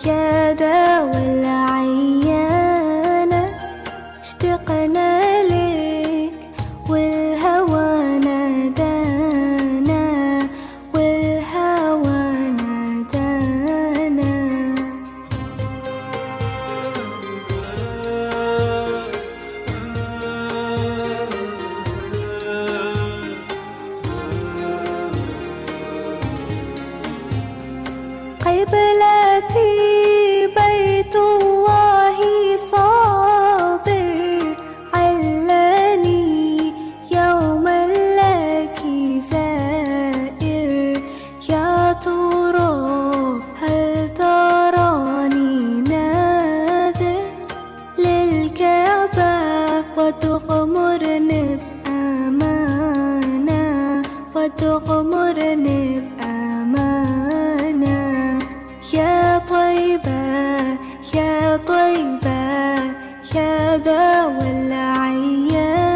يا داوى العيانة اشتقنا لك والهوى نادانا والهوى نادانا. قبلتي بيت الله صابر علاني يوما لك زائر. يا ترى هل تراني ناذر للكعبة وتغمرني بأمانة وتغمرني بأمانة. يا طيبة يا طيبة يا داوى العيانة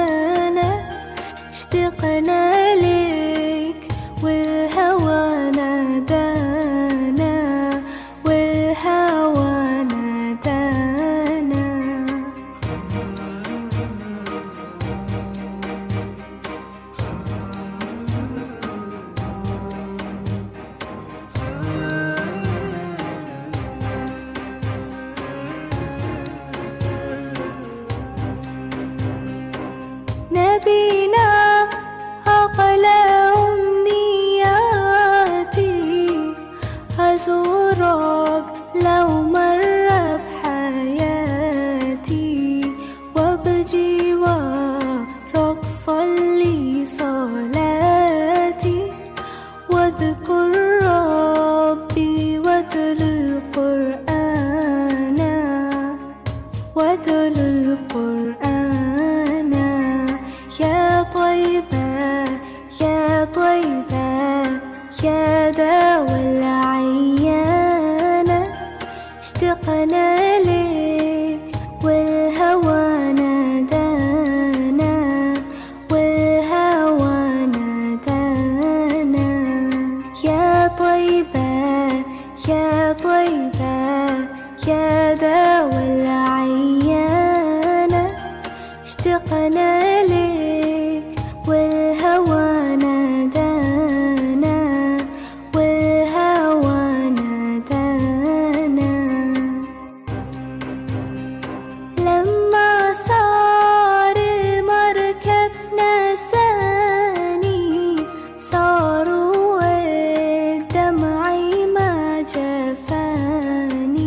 اشتقنا لك والهوى نادانا والهوى نادانا. نبينا أقلى أمنياتي أزورك لو مر بحياتي وبجوارك صلي صلاتي واذكر ربي واتل القرآن واتل القرآن. يا طيبة يا طيبة يا داوى العيانة اشتقنا لك والهوى نادانا والهوى نادانا. يا طيبة يا طيبة يا داوى العيانة اشتقنا لك والهوى نادانا والهوى نادانا. لما صار المركب نساني صاروا الدمع ما جفاني.